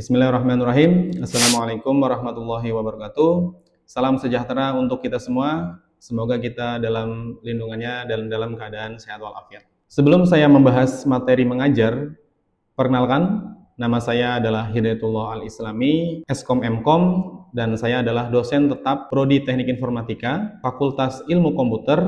Bismillahirrahmanirrahim. Assalamualaikum warahmatullahi wabarakatuh. Salam sejahtera untuk kita semua. Semoga kita dalam lindungannya dan dalam keadaan sehat walafiat. Sebelum saya membahas materi mengajar, perkenalkan, nama saya adalah Hidayatullah Al-Islami, Eskom Mkom, dan saya adalah dosen tetap Prodi Teknik Informatika, Fakultas Ilmu Komputer,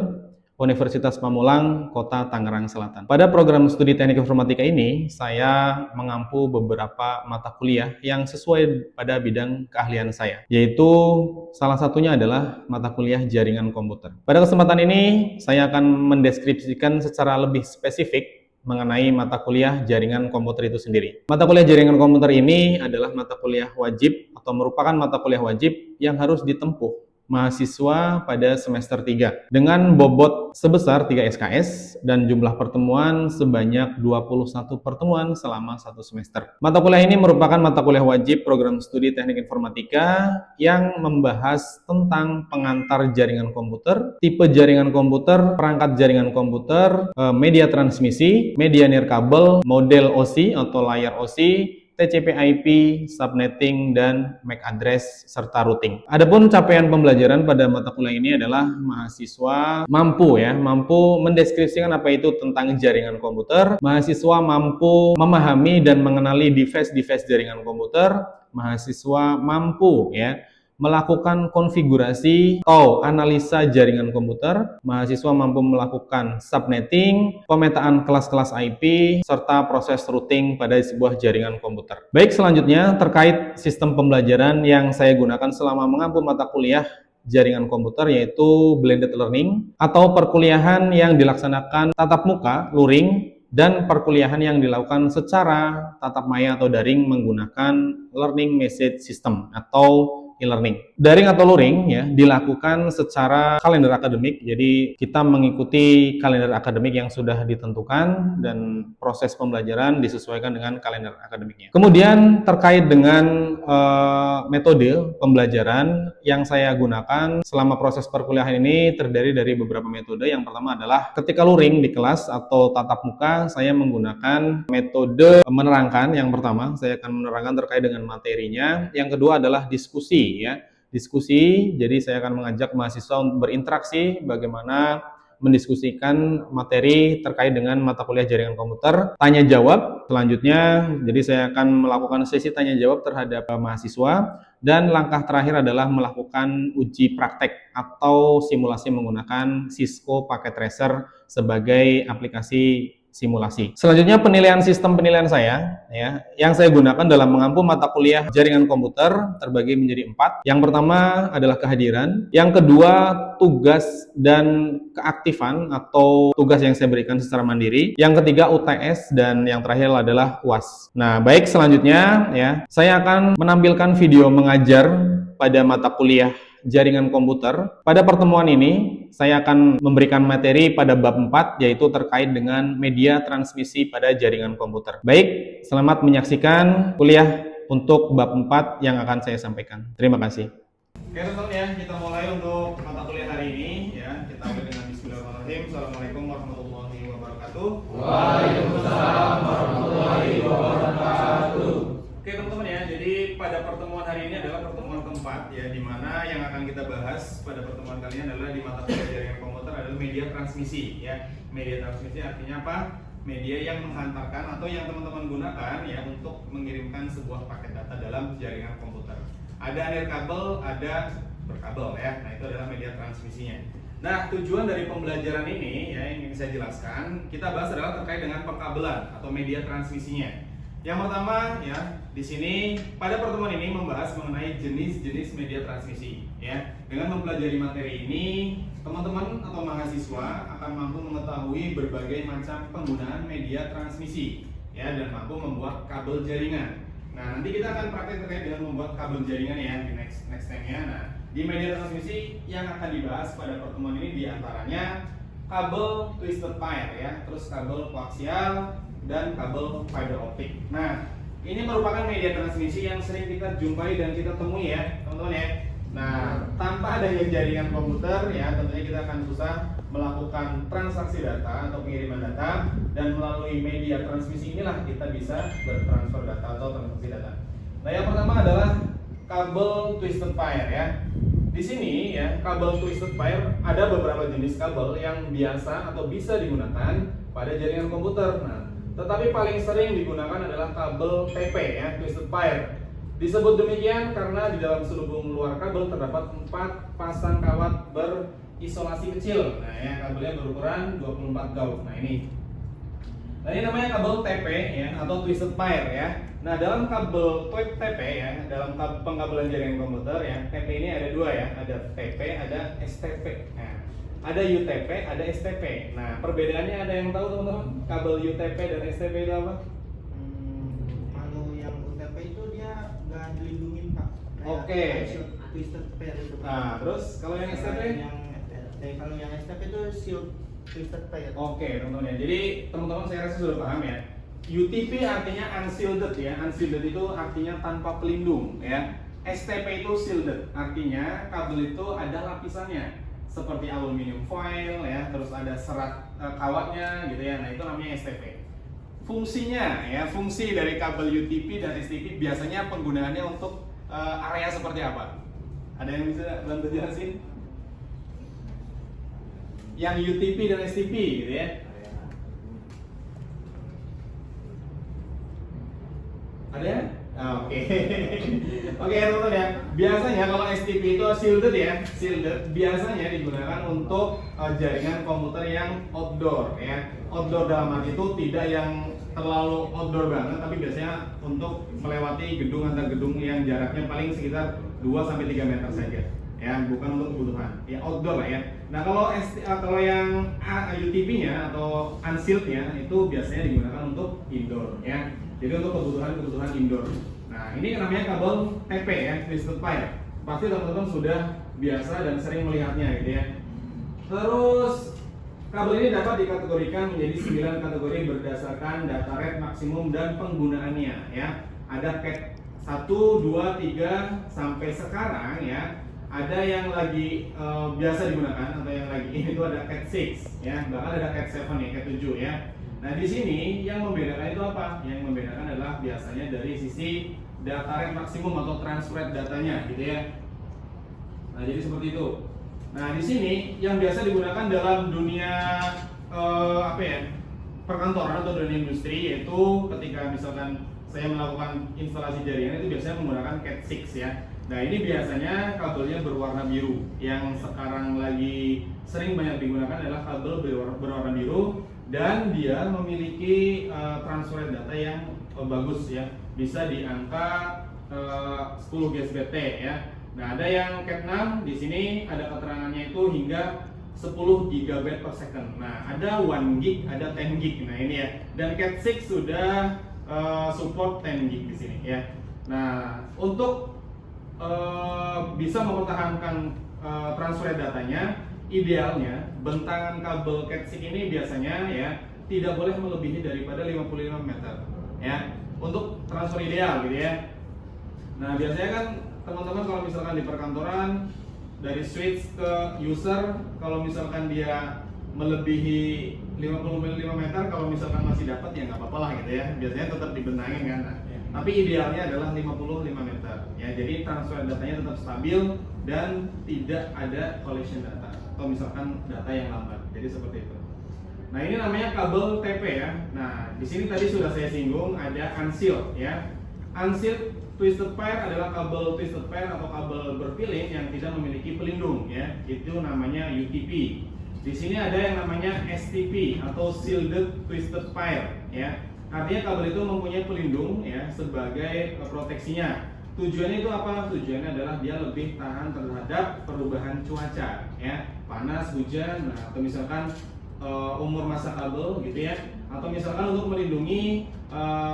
Universitas Pamulang, Kota Tangerang Selatan. Pada program studi Teknik Informatika ini, saya mengampu beberapa mata kuliah yang sesuai pada bidang keahlian saya, yaitu salah satunya adalah mata kuliah jaringan komputer. Pada kesempatan ini, saya akan mendeskripsikan secara lebih spesifik mengenai mata kuliah jaringan komputer itu sendiri. Mata kuliah jaringan komputer ini adalah mata kuliah wajib atau merupakan mata kuliah wajib yang harus ditempuh mahasiswa pada semester 3 dengan bobot sebesar 3 SKS dan jumlah pertemuan sebanyak 21 pertemuan selama 1 semester. Mata kuliah ini merupakan mata kuliah wajib program studi Teknik Informatika yang membahas tentang pengantar jaringan komputer, tipe jaringan komputer, perangkat jaringan komputer, media transmisi, media nirkabel, model OSI atau layar OSI, TCP/IP, subnetting, dan MAC address, serta routing. Adapun capaian pembelajaran pada mata kuliah ini adalah mahasiswa mampu mendeskripsikan apa itu tentang jaringan komputer, mahasiswa mampu memahami dan mengenali device-device jaringan komputer, mahasiswa mampu melakukan konfigurasi atau analisa jaringan komputer, mahasiswa mampu melakukan subnetting, pemetaan kelas-kelas IP, serta proses routing pada sebuah jaringan komputer. Baik, selanjutnya terkait sistem pembelajaran yang saya gunakan selama mengampu mata kuliah jaringan komputer, yaitu blended learning atau perkuliahan yang dilaksanakan tatap muka, luring, dan perkuliahan yang dilakukan secara tatap maya atau daring menggunakan learning message system atau e-learning. Daring atau luring dilakukan secara kalender akademik, jadi kita mengikuti kalender akademik yang sudah ditentukan dan proses pembelajaran disesuaikan dengan kalender akademiknya. Kemudian terkait dengan metode pembelajaran yang saya gunakan selama proses perkuliahan ini terdiri dari beberapa metode. Yang pertama adalah ketika luring di kelas atau tatap muka, saya menggunakan metode menerangkan. Yang pertama, saya akan menerangkan terkait dengan materinya. Yang kedua adalah diskusi. Diskusi, jadi saya akan mengajak mahasiswa untuk berinteraksi bagaimana mendiskusikan materi terkait dengan mata kuliah jaringan komputer. Tanya jawab selanjutnya, jadi saya akan melakukan sesi tanya jawab terhadap mahasiswa, dan langkah terakhir adalah melakukan uji praktek atau simulasi menggunakan Cisco Packet Tracer sebagai aplikasi simulasi. Selanjutnya penilaian sistem penilaian saya yang saya gunakan dalam mengampu mata kuliah jaringan komputer terbagi menjadi 4. Yang pertama adalah kehadiran, yang kedua tugas dan keaktifan atau tugas yang saya berikan secara mandiri, yang ketiga UTS, dan yang terakhir adalah UAS. Nah, baik, selanjutnya saya akan menampilkan video mengajar pada mata kuliah jaringan komputer. Pada pertemuan ini, saya akan memberikan materi pada bab 4, yaitu terkait dengan media transmisi pada jaringan komputer. Baik, selamat menyaksikan kuliah untuk bab 4 yang akan saya sampaikan. Terima kasih. Oke teman-teman, kita mulai untuk mata kuliah hari ini Kita mulai dengan bismillahirrahmanirrahim. Assalamualaikum warahmatullahi wabarakatuh. Waalaikumsalam warahmatullahi wabarakatuh. Oke teman-teman jadi pada pertemuan hari ini adalah pertemuan keempat di mana yang akan kita bahas pada pertemuan kali ini adalah di mata kuliah jaringan komputer adalah media transmisi Media transmisi artinya apa? Media yang menghantarkan atau yang teman-teman gunakan untuk mengirimkan sebuah paket data dalam jaringan komputer. Ada nirkabel, ada berkabel Nah, itu adalah media transmisinya. Nah, tujuan dari pembelajaran ini yang ingin saya jelaskan, kita bahas adalah terkait dengan perkabelan atau media transmisinya. Yang pertama di sini pada pertemuan ini membahas mengenai jenis-jenis media transmisi Dengan mempelajari materi ini, teman-teman atau mahasiswa akan mampu mengetahui berbagai macam penggunaan media transmisi dan mampu membuat kabel jaringan. Nah, nanti kita akan praktek terkait dengan membuat kabel jaringan di next time-nya. Nah, di media transmisi yang akan dibahas pada pertemuan ini diantaranya kabel twisted pair terus kabel koaksial, dan kabel fiber optik. Nah, ini merupakan media transmisi yang sering kita jumpai dan kita temui teman-teman Nah, tanpa adanya jaringan komputer tentunya kita akan susah melakukan transaksi data atau pengiriman data, dan melalui media transmisi inilah kita bisa bertransfer data atau transaksi data. Nah, yang pertama adalah kabel twisted pair ya. Di sini ya, kabel twisted pair ada beberapa jenis kabel yang biasa atau bisa digunakan pada jaringan komputer. Nah, tetapi paling sering digunakan adalah kabel TP ya, twisted pair. Disebut demikian karena di dalam selubung luar kabel terdapat 4 pasang kawat berisolasi kecil. Nah, ya, kabelnya berukuran 24 gauge. Nah, ini namanya kabel TP ya, atau twisted pair ya. Nah, dalam kabel TP ya, dalam pengkabelan jaringan komputer ya, TP ini ada dua ya, ada TP, ada STP. Nah, ada UTP, ada STP. Nah, perbedaannya ada yang tahu teman-teman? Kabel UTP dan STP itu apa? Kalau yang UTP itu dia nggak dilindungin Pak. Oke. Twisted pair itu. Nah, terus kalau yang STP? Kalau yang STP itu shield twisted pair. Oke, teman-teman ya. Jadi teman-teman saya rasa sudah paham ya. UTP artinya unshielded ya. Unshielded itu artinya tanpa pelindung ya. STP itu shielded, artinya kabel itu ada lapisannya seperti aluminium foil ya, terus ada serat kawatnya gitu ya. Nah, itu namanya STP. Fungsinya ya, fungsi dari kabel UTP dan STP biasanya penggunaannya untuk area seperti apa? Ada yang bisa bantu jelasin? Yang UTP dan STP gitu ya. Ada ya? Oke. Oke, teman-teman ya. Biasanya kalau STP itu shielded ya, shielded biasanya digunakan untuk jaringan komputer yang outdoor ya. Outdoor dalam arti itu tidak yang terlalu outdoor banget, tapi biasanya untuk melewati gedung antar gedung yang jaraknya paling sekitar 2 sampai 3 meter saja. Ya, bukan untuk kebutuhan. Ya outdoor lah ya. Nah, kalau yang UTP-nya atau unshielded-nya itu biasanya digunakan untuk indoor ya. Jadi untuk kebutuhan indoor. Nah, ini namanya kabel TP ya, twisted pair. Pasti teman-teman sudah biasa dan sering melihatnya gitu ya. Terus kabel ini dapat dikategorikan menjadi 9 kategori berdasarkan data rate maksimum dan penggunaannya ya. Ada CAT 1, 2, 3 sampai sekarang ya. Ada yang lagi biasa digunakan atau yang lagi ini itu ada CAT 6 ya, bahkan ada CAT 7 ya, CAT 7 ya. Nah, di sini yang membedakan itu apa? Yang membedakan adalah biasanya dari sisi data rate maksimum atau transfer rate datanya gitu ya. Nah, jadi seperti itu. Nah, di sini yang biasa digunakan dalam dunia perkantoran atau dunia industri, yaitu ketika misalkan saya melakukan instalasi jaringan itu biasanya menggunakan CAT 6 ya. Nah, ini biasanya kabelnya berwarna biru. Yang sekarang lagi sering banyak digunakan adalah kabel berwarna biru dan dia memiliki transfer data yang bagus ya. Bisa di angka 10 GSBT ya. Nah, ada yang CAT 6 di sini ada keterangannya itu hingga 10 GB per second. Nah, ada 1 gig, ada 10 gig. Nah, ini ya. Dan CAT 6 sudah support 10 gig di sini ya. Nah, untuk bisa mempertahankan transfer datanya, idealnya bentangan kabel CAT 6 ini biasanya ya tidak boleh melebihi daripada 55 meter ya untuk transfer ideal gitu ya. Nah, biasanya kan teman-teman kalau misalkan di perkantoran dari switch ke user, kalau misalkan dia melebihi 55 meter, kalau misalkan masih dapat ya nggak apa-apa lah gitu ya, biasanya tetap dibentangin kan. Nah, tapi idealnya adalah 55 meter ya, jadi transfer datanya tetap stabil dan tidak ada collision data atau misalkan data yang lambat. Jadi seperti itu. Nah, ini namanya kabel TP ya. Nah, di sini tadi sudah saya singgung ada unshielded ya. Unshielded twisted pair adalah kabel twisted pair atau kabel berpilin yang tidak memiliki pelindung ya. Itu namanya UTP. Di sini ada yang namanya STP atau shielded twisted pair ya. Artinya kabel itu mempunyai pelindung ya sebagai proteksinya. Tujuannya itu apa? Tujuannya adalah dia lebih tahan terhadap perubahan cuaca ya, panas, hujan, nah, atau misalkan umur masa kabel gitu ya, atau misalkan untuk melindungi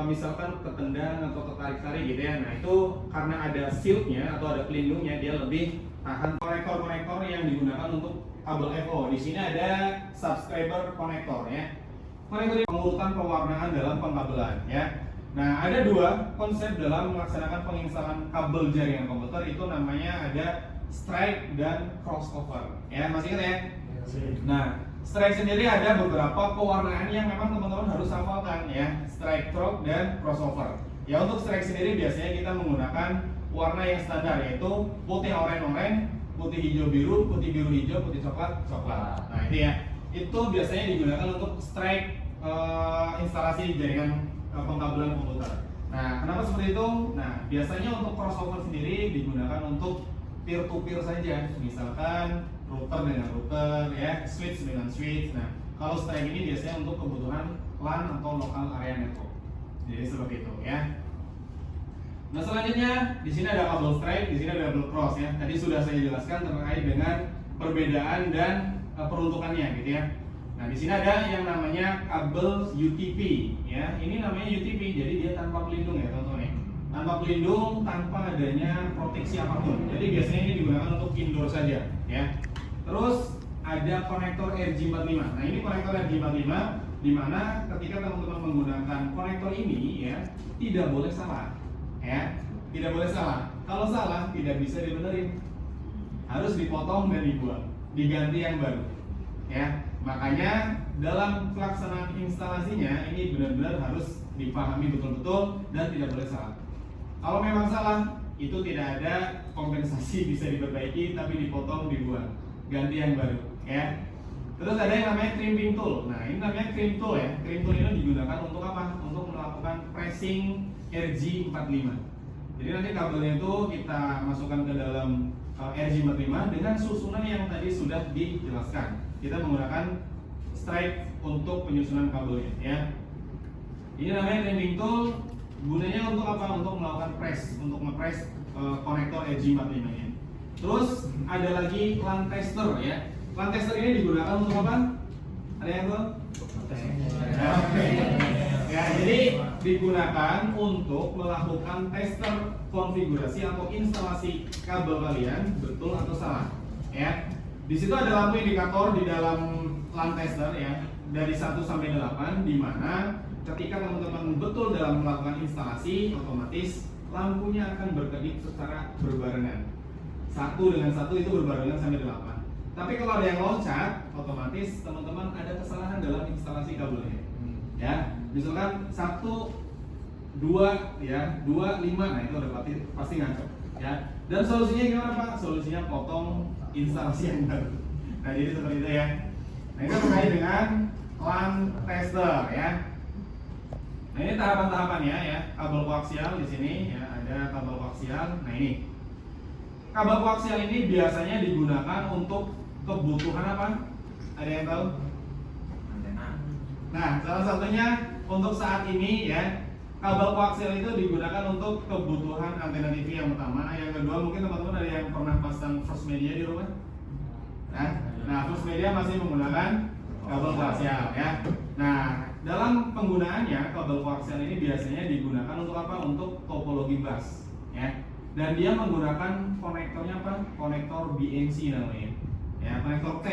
misalkan ketendang atau ketarik-tarik gitu ya. Nah, itu karena ada shieldnya atau ada pelindungnya, dia lebih tahan. Konektor-konektor yang digunakan untuk kabel FO. Di sini ada subscriber konektor ya. Konektor ini pengurutan pewarnaan dalam pengkabelan ya. Nah, ada dua konsep dalam melaksanakan penginstalan kabel jaringan komputer, itu namanya ada strike dan crossover. Ya, masih ingat ya? Nah, strike sendiri ada beberapa pewarnaan yang memang teman-teman harus hafalkan ya, strike, stroke, dan crossover. Ya untuk strike sendiri biasanya kita menggunakan warna yang standar, yaitu putih oranye, putih hijau biru, putih biru hijau, putih coklat coklat. Nah ini ya, itu biasanya digunakan untuk strike instalasi jaringan pengkabelan komputer. Nah kenapa seperti itu? Nah biasanya untuk crossover sendiri digunakan untuk peer to peer saja, misalkan router dengan router, ya, switch dengan switch. Nah kalau strike ini biasanya untuk kebutuhan LAN atau local area network. Jadi seperti itu ya. Nah selanjutnya di sini ada kabel strike, di sini ada double cross ya. Tadi sudah saya jelaskan terkait dengan perbedaan dan peruntukannya gitu ya. Nah di sini ada yang namanya kabel UTP ya. Ini namanya UTP, jadi dia tanpa pelindung ya teman-teman ya. Tanpa pelindung, tanpa adanya proteksi apapun. Jadi biasanya ini digunakan untuk indoor saja ya. Terus ada konektor RJ45. Nah ini konektor RJ45 di mana ketika teman-teman menggunakan konektor ini ya tidak boleh salah ya, tidak boleh salah. Kalau salah tidak bisa dibenerin, harus dipotong dan dibuang, diganti yang baru ya. Makanya dalam pelaksanaan instalasinya ini benar-benar harus dipahami betul-betul dan tidak boleh salah. Kalau memang salah itu tidak ada kompensasi bisa diperbaiki, tapi dipotong, dibuang, ganti yang baru ya. Terus ada yang namanya crimping tool. Nah ini namanya crimp tool ya. Crimp tool ini digunakan untuk apa? Untuk melakukan pressing RJ45. Jadi nanti kabelnya itu kita masukkan ke dalam RJ45 dengan susunan yang tadi sudah dijelaskan. Kita menggunakan strike untuk penyusunan kabelnya ya. Ini namanya crimping tool. Gunanya untuk apa? Untuk melakukan press, untuk ngepress konektor RJ45 ini. Terus ada lagi LAN tester ya. LAN tester ini digunakan untuk apa? Ada yang tahu? Ya, jadi digunakan untuk melakukan tester konfigurasi atau instalasi kabel kalian betul atau salah. Ya, di situ ada lampu indikator di dalam LAN tester ya, dari 1 sampai 8, di mana ketika teman-teman betul dalam melakukan instalasi, otomatis lampunya akan berkedip secara berbarengan. Satu dengan satu itu berbarengan sampai 8. Tapi kalau ada yang loncat, otomatis teman-teman ada kesalahan dalam instalasi kabelnya. Ya, misalkan 1, 2, ya, 2, 5, nah itu udah pasti ngaco. Ya, dan solusinya gimana Pak? Solusinya potong instalasi yang baru. Nah jadi seperti itu ya. Nah itu terkait dengan LAN tester ya. Nah ini tahapan-tahapannya ya. Kabel koaksial di sini ya, ada kabel koaksial. Nah ini kabel koaksial ini biasanya digunakan untuk kebutuhan apa? Ada yang tahu? Antena. Nah, salah satunya untuk saat ini ya, kabel koaksial itu digunakan untuk kebutuhan antena TV yang pertama. Yang kedua mungkin teman-teman ada yang pernah pasang First Media di rumah? Nah, First Media masih menggunakan kabel koaksial ya. Nah, dalam penggunaannya kabel koaksial ini biasanya digunakan untuk apa? Untuk topologi bus ya. Dan dia menggunakan konektornya apa? Konektor BNC namanya. Ya, konektor T.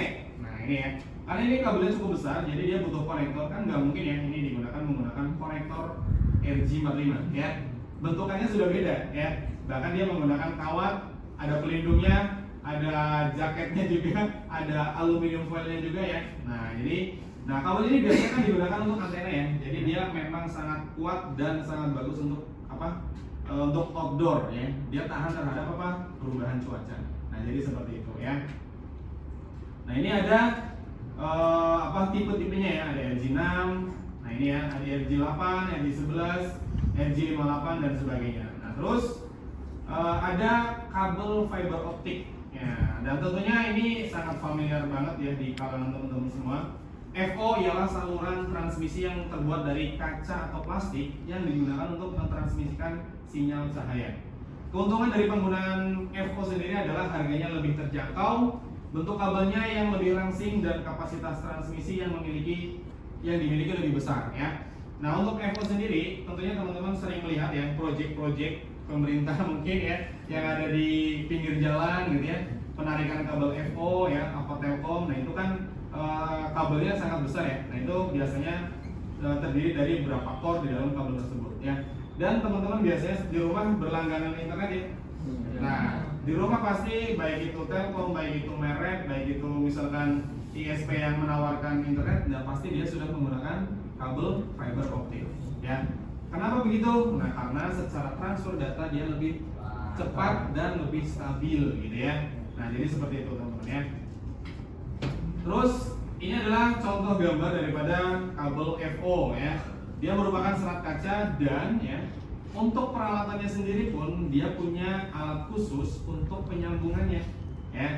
Nah, ini ya. Karena ini kabelnya cukup besar, jadi dia butuh konektor, kan nggak mungkin ya ini menggunakan konektor RJ45 ya. Bentukannya sudah beda ya. Bahkan dia menggunakan kawat, ada pelindungnya, ada jaketnya juga, ada aluminium foilnya juga ya. Nah, kabel ini biasanya kan digunakan untuk antena ya. Jadi dia memang sangat kuat dan sangat bagus untuk apa? Untuk outdoor ya. Dia tahan terhadap apa? Perubahan cuaca. Nah, jadi seperti itu ya. Nah, ini ada tipe-tipenya ya. Ada RJ6. Nah, ini ya, ada RJ8, RJ11, RJ58 dan sebagainya. Nah, terus ada kabel fiber optik ya. Dan tentunya ini sangat familiar banget ya di kalangan teman-teman semua. FO ialah saluran transmisi yang terbuat dari kaca atau plastik yang digunakan untuk mentransmisikan sinyal cahaya. Keuntungan dari penggunaan FO sendiri adalah harganya lebih terjangkau, bentuk kabelnya yang lebih langsing, dan kapasitas transmisi yang dimiliki lebih besar ya. Nah, untuk FO sendiri tentunya teman-teman sering melihat ya proyek-proyek pemerintah mungkin ya yang ada di pinggir jalan gitu ya, penarikan kabel FO ya, apa Telkom. Nah, itu kan kabelnya sangat besar ya. Nah, itu biasanya terdiri dari beberapa core di dalam kabel tersebut ya. Dan teman-teman biasanya di rumah berlangganan internet ya. Nah, di rumah pasti baik itu Telkom, baik itu Merek, baik itu misalkan ISP yang menawarkan internet, dan pasti dia sudah menggunakan kabel fiber optik ya. Kenapa begitu? Nah, karena secara transfer data dia lebih cepat dan lebih stabil gitu ya. Nah, jadi seperti itu teman-teman ya. Terus ini adalah contoh gambar daripada kabel FO ya. Dia merupakan serat kaca dan ya untuk peralatannya sendiri pun dia punya alat khusus untuk penyambungannya ya.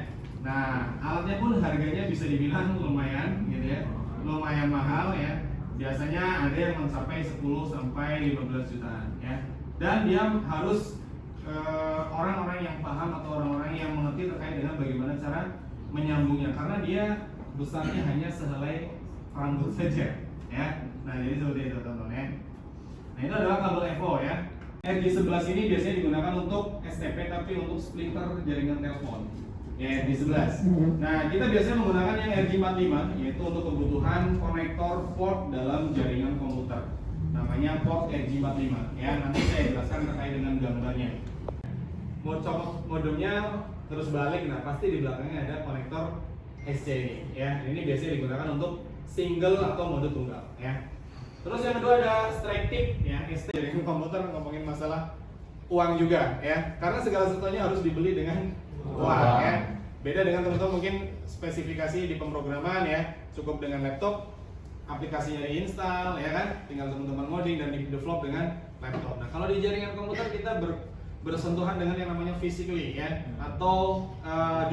Nah, alatnya pun harganya bisa dibilang lumayan gitu ya. Lumayan mahal ya. Biasanya ada yang mencapai 10 sampai 15 jutaan ya. Dan dia harus orang-orang yang paham atau orang-orang yang mengerti terkait dengan bagaimana cara menyambungnya, karena dia besarnya hanya sehelai rambut saja ya. Nah, jadi seperti itu teman-teman ya. Nah, itu adalah kabel EVO ya. RJ11 ini biasanya digunakan untuk STP tapi untuk splitter jaringan telepon ya, RJ11. Nah, kita biasanya menggunakan yang RJ45 yaitu untuk kebutuhan konektor port dalam jaringan komputer, namanya port RJ45 ya. Nanti saya jelaskan terkait dengan gambarnya. Mau colok modemnya terus balik, nah pasti di belakangnya ada konektor SC ini ya. Ini biasanya digunakan untuk single atau mode tunggal ya. Terus yang kedua ada strike tip ya. ST jaringan komputer ngomongin masalah uang juga ya, karena segala sesuatunya harus dibeli dengan uang ya. Beda dengan teman-teman mungkin spesifikasi di pemrograman ya, cukup dengan laptop, aplikasinya diinstal ya kan, tinggal teman-teman ngoding dan di develop dengan laptop. Nah, kalau di jaringan komputer kita bersentuhan dengan yang namanya physically ya, atau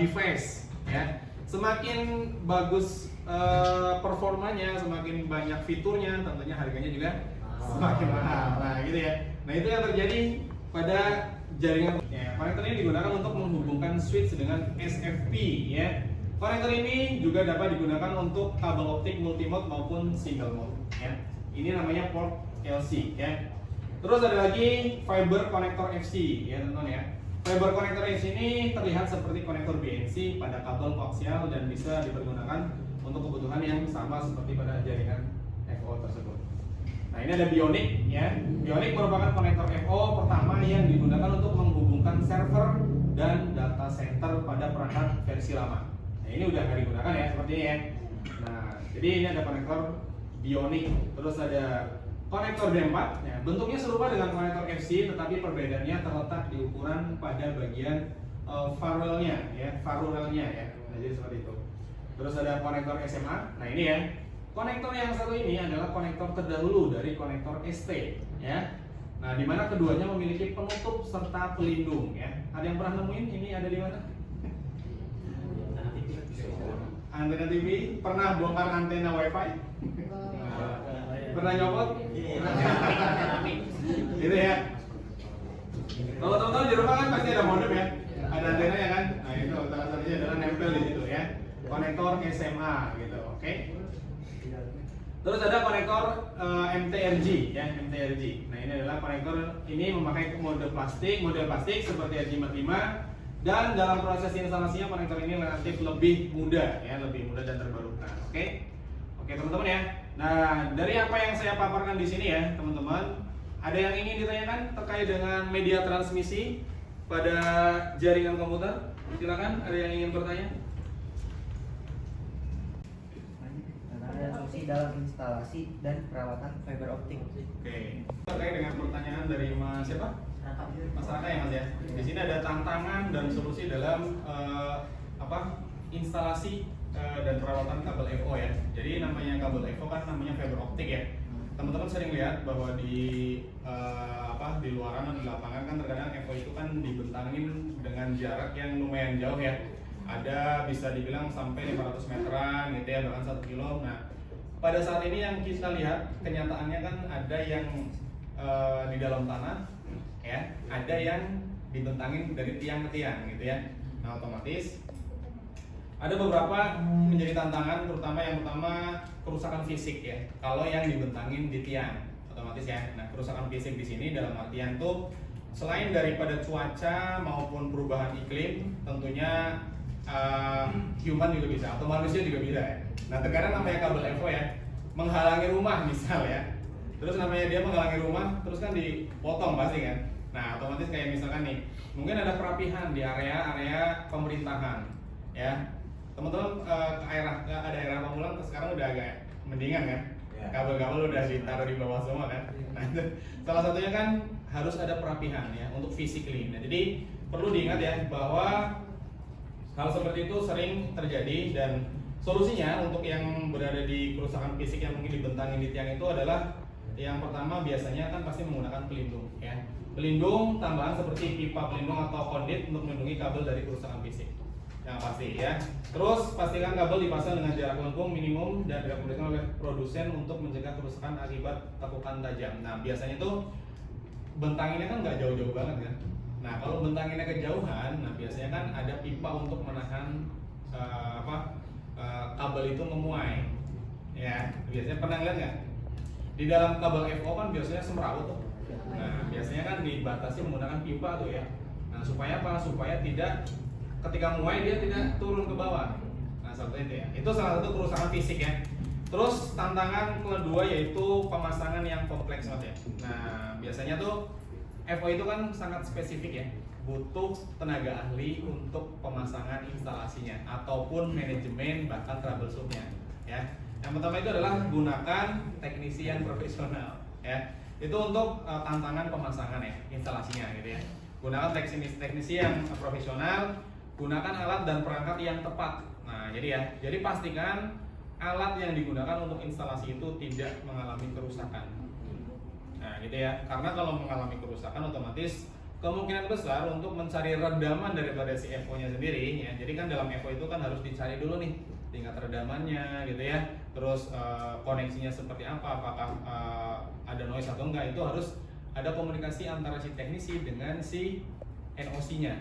device ya. Semakin bagus performanya, semakin banyak fiturnya, tentunya harganya juga semakin mahal. Nah, gitu ya. Nah, itu yang terjadi pada jaringan ya. Konektor ini digunakan untuk menghubungkan switch dengan SFP ya. Konektor ini juga dapat digunakan untuk kabel optik multimode maupun single mode ya. Ini namanya port LC ya. Terus ada lagi fiber connector FC ya teman-teman ya. Fiber connector FC ini terlihat seperti konektor BNC pada kabel koaksial dan bisa dipergunakan untuk kebutuhan yang sama seperti pada jaringan FO tersebut. Nah, ini ada Bionic ya. Bionic merupakan konektor FO pertama yang digunakan untuk menghubungkan server dan data center pada perangkat versi lama. Nah, ini udah nggak digunakan ya seperti ini ya. Nah, jadi ini ada konektor Bionic. Terus ada konektor D4 ya, bentuknya serupa dengan konektor FC tetapi perbedaannya terletak di ukuran pada bagian farurelnya ya, ya. Nah, jadi seperti itu. Terus ada konektor SMA. Nah, ini ya. Konektor yang satu ini adalah konektor terdahulu dari konektor ST ya. Nah, di mana keduanya memiliki penutup serta pelindung ya. Ada yang pernah nemuin ini ada di mana? Antena TV, pernah bongkar antena WiFi? Pernah nyopot? Gitu ya. Kalau teman-teman di rumah kan pasti ada modem ya, ada antena ya kan. Nah, itu salah satunya adalah nempel di situ ya. Konektor SMA gitu, oke? Terus ada konektor MTRG ya, MTRG. Nah, ini adalah konektor ini memakai model plastik seperti RJ45 dan dalam proses instalasinya konektor ini relatif lebih mudah ya, lebih mudah dan terbarukan. Oke? Oke, teman-teman ya. Nah, dari apa yang saya paparkan di sini ya, teman-teman, ada yang ingin ditanyakan terkait dengan media transmisi pada jaringan komputer? Silakan, ada yang ingin bertanya? Ada solusi dalam instalasi dan perawatan fiber optik. Oke. Terkait dengan pertanyaan dari Mas siapa? Mas Raka ya Mas ya. Di sini ada tantangan dan solusi dalam instalasi dan perawatan kabel EVO ya. Jadi namanya kabel EVO kan namanya fiber optik ya. Teman-teman sering lihat bahwa di luaran atau di lapangan kan terkadang EVO itu kan dibentangin dengan jarak yang lumayan jauh ya. Ada bisa dibilang sampai 500 meteran gitu ya, bahkan 1 kilo. Nah, pada saat ini yang kita lihat kenyataannya kan ada yang di dalam tanah ya, ada yang dibentangin dari tiang ke tiang gitu ya. Nah, otomatis ada beberapa menjadi tantangan, terutama yang pertama kerusakan fisik ya. Kalau yang dibentangin di tiang, otomatis ya. Nah, kerusakan fisik di sini dalam artian tuh selain daripada cuaca maupun perubahan iklim, tentunya human juga bisa, atau manusia juga bisa ya. Nah, terkadang namanya kabel EVO ya, menghalangi rumah misal ya. Terus namanya dia menghalangi rumah, terus kan dipotong pasti kan. Nah, otomatis kayak misalkan nih, mungkin ada perapihan di area-area pemerintahan ya. Teman-teman ada area Pamulang sekarang udah agak mendingan kan. kabel-kabel udah ditaruh di bawah semua kan. Nah, itu salah satunya kan harus ada perapihan ya untuk physically. Nah, jadi perlu diingat ya bahwa hal seperti itu sering terjadi, dan solusinya untuk yang berada di kerusakan fisik yang mungkin dibentangin di tiang itu adalah yang pertama biasanya kan pasti menggunakan pelindung ya. Pelindung tambahan seperti pipa pelindung atau kondit untuk melindungi kabel dari kerusakan fisik. Yang pasti ya. Terus pastikan kabel dipasang dengan jarak lengkung minimum dan direkomendasikan oleh produsen untuk mencegah kerusakan akibat tekukan tajam. Nah, biasanya tuh bentanginnya kan nggak jauh-jauh banget kan. Nah, kalau bentanginnya kejauhan, nah biasanya kan ada pipa untuk menahan kabel itu memuai. Ya, biasanya pernah lihat nggak? Di dalam kabel FO kan biasanya semrawut tuh. Nah, biasanya kan dibatasi menggunakan pipa tuh ya. Nah, supaya apa? Supaya tidak ketika muai dia tidak turun ke bawah. Nah, seperti itu ya. Itu salah satu kerusakan fisik ya. Terus tantangan kedua yaitu pemasangan yang kompleks banget ya. Nah, biasanya tuh FO itu kan sangat spesifik ya. Butuh tenaga ahli untuk pemasangan instalasinya ataupun manajemen bahkan troubleshootnya ya. Yang pertama itu adalah gunakan teknisi yang profesional ya. Itu untuk tantangan pemasangan ya, instalasinya gitu ya. Gunakan teknisi yang profesional, gunakan alat dan perangkat yang tepat. Nah, jadi pastikan alat yang digunakan untuk instalasi itu tidak mengalami kerusakan. Nah, gitu ya. Karena kalau mengalami kerusakan otomatis kemungkinan besar untuk mencari redaman daripada si FO-nya sendiri ya. Jadi kan dalam FO itu kan harus dicari dulu nih tingkat redamannya gitu ya. Terus koneksinya seperti apa, apakah ada noise atau enggak, itu harus ada komunikasi antara si teknisi dengan si NOC-nya.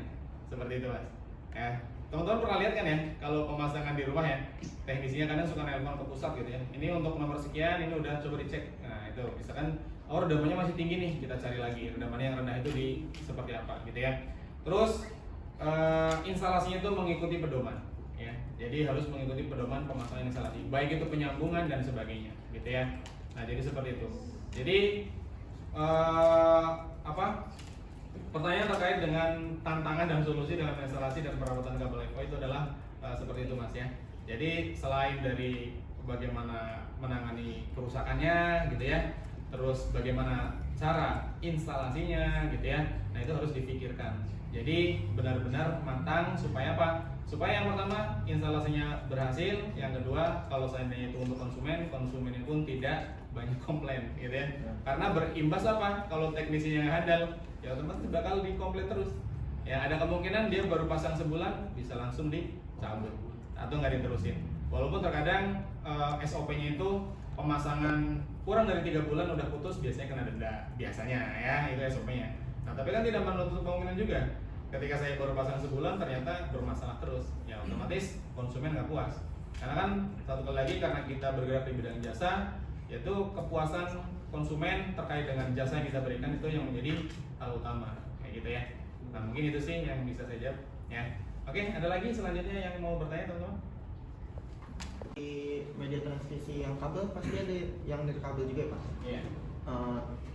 Seperti itu, Mas. Ya. Teman-teman pernah lihat kan ya, kalau pemasangan di rumah ya, teknisinya kadang suka nelpon ke pusat gitu ya. Ini untuk nomor sekian, ini udah coba dicek. Nah, itu misalkan redamannya masih tinggi nih, kita cari lagi redamannya yang rendah itu di seperti apa gitu ya. Terus instalasinya itu mengikuti pedoman ya. Jadi harus mengikuti pedoman pemasangan instalasi, baik itu penyambungan dan sebagainya gitu ya. Nah, jadi seperti itu. Jadi pertanyaan terkait dengan tantangan dan solusi dalam instalasi dan perawatan kabel FO itu adalah seperti itu, Mas ya. Jadi selain dari bagaimana menangani kerusakannya gitu ya, terus bagaimana cara instalasinya gitu ya, nah itu harus dipikirkan. Jadi benar-benar matang supaya apa? Supaya yang pertama instalasinya berhasil, yang kedua kalau seandainya itu untuk konsumennya pun tidak banyak komplain gitu ya. Karena berimbas apa? Kalau teknisinya yang handal, ya otomatis bakal dikomplain terus. Ya ada kemungkinan dia baru pasang sebulan bisa langsung dicabut atau nggak diterusin. Walaupun terkadang SOP-nya itu pemasangan kurang dari 3 bulan udah putus biasanya kena denda, biasanya ya itu SOP-nya. Nah, tapi kan tidak menutup kemungkinan juga ketika saya baru pasang sebulan ternyata bermasalah terus, ya otomatis konsumen nggak puas. Karena kan satu kali lagi karena kita bergerak di bidang jasa, yaitu kepuasan konsumen terkait dengan jasa yang kita berikan itu yang menjadi hal utama kayak gitu ya. Nah, mungkin itu sih yang bisa saya jawab ya. Oke, ada lagi selanjutnya yang mau bertanya teman-teman? Di media transmisi yang kabel pasti ada yang dari kabel juga ya, Pak? Iya.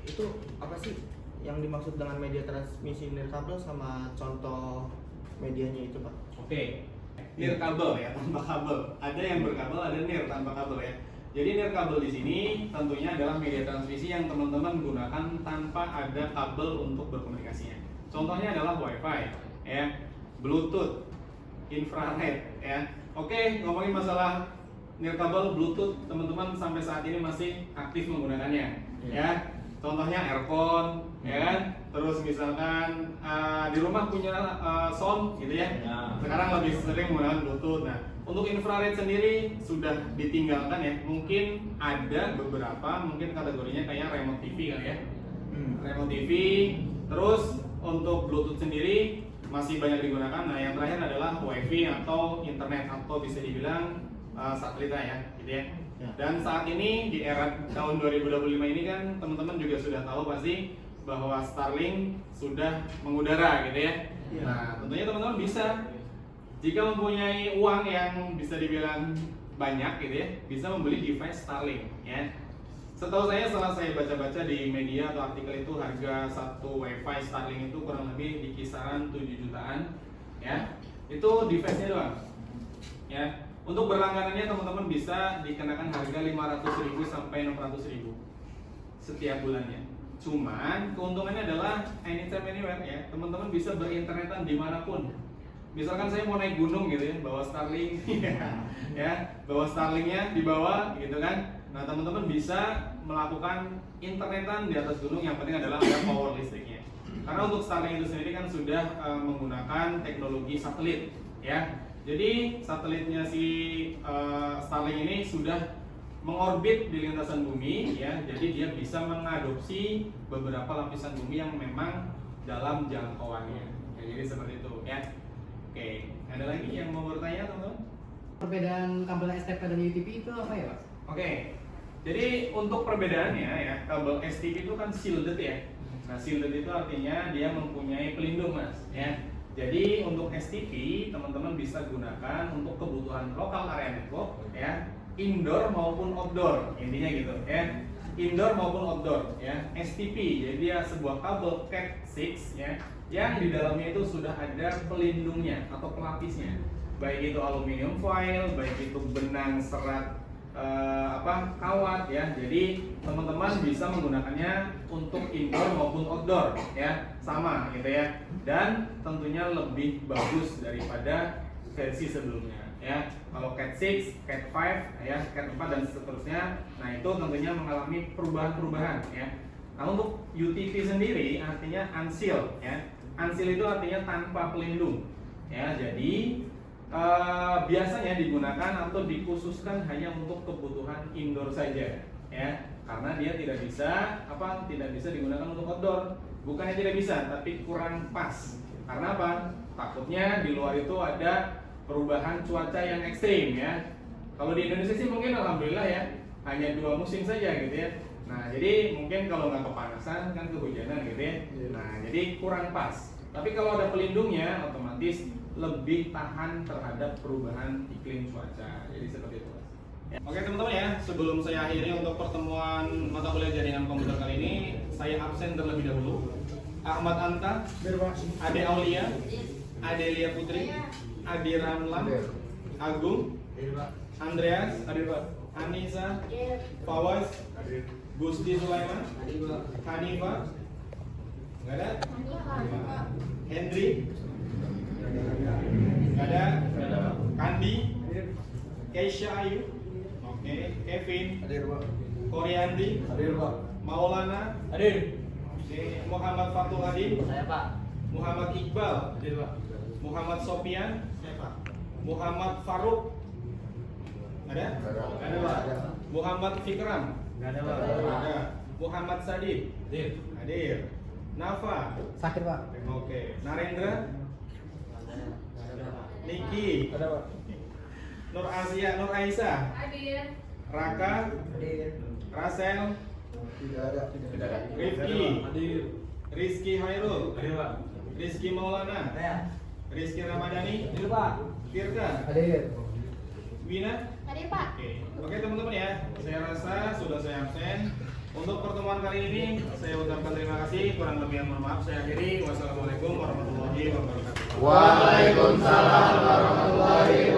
Itu apa sih yang dimaksud dengan media transmisi nirkabel sama contoh medianya itu, Pak? Oke. Nirkabel ya, tanpa kabel. Ada yang berkabel, ada nir tanpa kabel ya. Jadi nirkabel di sini tentunya adalah media transmisi yang teman-teman gunakan tanpa ada kabel untuk berkomunikasinya. Contohnya adalah WiFi ya, Bluetooth, infrared ya. Oke, ngomongin masalah nirkabel Bluetooth, teman-teman sampai saat ini masih aktif menggunakannya ya. Contohnya earphone ya kan, terus misalkan di rumah punya sound gitu ya. Sekarang lebih sering menggunakan Bluetooth. Nah, untuk infrared sendiri sudah ditinggalkan ya. Mungkin ada beberapa, mungkin kategorinya kayak remote TV kan ya. Remote TV. Terus untuk Bluetooth sendiri masih banyak digunakan. Nah, yang terakhir adalah WiFi atau internet atau bisa dibilang satelit ya, gitu ya. Dan saat ini di era tahun 2025 ini kan teman-teman juga sudah tahu pasti bahwa Starlink sudah mengudara gitu ya. Nah, tentunya teman-teman bisa jika mempunyai uang yang bisa dibilang banyak gitu ya, bisa membeli device Starlink ya. Setahu saya setelah saya baca-baca di media atau artikel itu harga satu WiFi Starlink itu kurang lebih di kisaran 7 jutaan ya. Itu device-nya doang. Ya. Untuk berlangganannya teman-teman bisa dikenakan harga 500.000 sampai 600.000 setiap bulannya. Cuman keuntungannya adalah anytime anywhere ya. Teman-teman bisa berinternetan dimanapun. Misalkan saya mau naik gunung gitu ya, bawa Starlink ya, bawa Starlinknya dibawa gitu kan. Nah teman-teman bisa melakukan internetan di atas gunung, yang penting adalah ada power listriknya. Karena untuk Starlink itu sendiri kan sudah menggunakan teknologi satelit ya. Jadi satelitnya si Starlink ini sudah mengorbit di lintasan bumi ya. Jadi dia bisa mengadopsi beberapa lapisan bumi yang memang dalam jangkauannya. Ya, jadi seperti itu ya. Oke, ada lagi yang mau bertanya teman-teman? Perbedaan kabel STP dan UTP itu apa ya, Pak? Oke, jadi untuk perbedaannya ya, kabel STP itu kan shielded ya. Nah, shielded itu artinya dia mempunyai pelindung mas ya. Jadi untuk STP teman-teman bisa gunakan untuk kebutuhan lokal area network ya, indoor maupun outdoor, intinya gitu ya. Indoor maupun outdoor ya. STP jadi dia sebuah kabel Cat6 ya, yang di dalamnya itu sudah ada pelindungnya atau pelapisnya, baik itu aluminium foil, baik itu benang serat kawat ya. Jadi teman-teman bisa menggunakannya untuk indoor maupun outdoor ya, sama gitu ya. Dan tentunya lebih bagus daripada versi sebelumnya ya. Kalau Cat6, Cat5 ya, Cat4 dan seterusnya, nah itu tentunya mengalami perubahan-perubahan ya. Nah untuk UTP sendiri artinya unsealed ya. Unsealed itu artinya tanpa pelindung ya. Jadi biasanya digunakan atau dikhususkan hanya untuk kebutuhan indoor saja ya, karena dia tidak bisa digunakan untuk outdoor. Bukannya tidak bisa, tapi kurang pas. Karena apa? Takutnya di luar itu ada perubahan cuaca yang ekstrim ya. Kalau di Indonesia sih mungkin alhamdulillah ya, hanya 2 musim saja gitu ya. Nah jadi mungkin kalau nggak kepanasan kan kehujanan gitu ya. Nah jadi kurang pas. Tapi kalau ada pelindungnya otomatis lebih tahan terhadap perubahan iklim cuaca. Jadi seperti itu. Ya. Oke teman-teman ya, sebelum saya akhiri untuk pertemuan mata kuliah jaringan komputer kali ini, saya absen terlebih dahulu. Ahmad Anta, Ade Aulia, Adelia Putri, Adi Ramlan, Agung, Andreas, Anissa, Fawaz, Gusti Sulaiman, Hanifah, nggak ada? Hendri, nggak ada? Kandi, Keisha Ayu, oke, Kevin, Koryandi, Maulana, oke, Muhammad Fatul Hadi, Saya, Pak. Muhammad Iqbal, Muhammad Sofian, Muhammad Faruk, ada? Nggak ada Pak. Muhammad Fikram, Nggak ada, Pak. ada. Muhammad Sadid, hadir. Nafa, Sakit, Pak. oke. Narendra, Niki, Ada, Pak. Nur Asia, Nur Aisyah, Hadir. Raka, Rasel, Rifki, Rizky Hairul, Rizky Maulana, Rizky Ramadhani, Tirta, Wina. Hadir Pak. Oke teman-teman ya, saya rasa sudah saya absen. Untuk pertemuan kali ini saya ucapkan terima kasih, kurang lebih mohon maaf. Saya akhiri. Wassalamualaikum warahmatullahi wabarakatuh. Waalaikumsalam warahmatullahi wabarakatuh.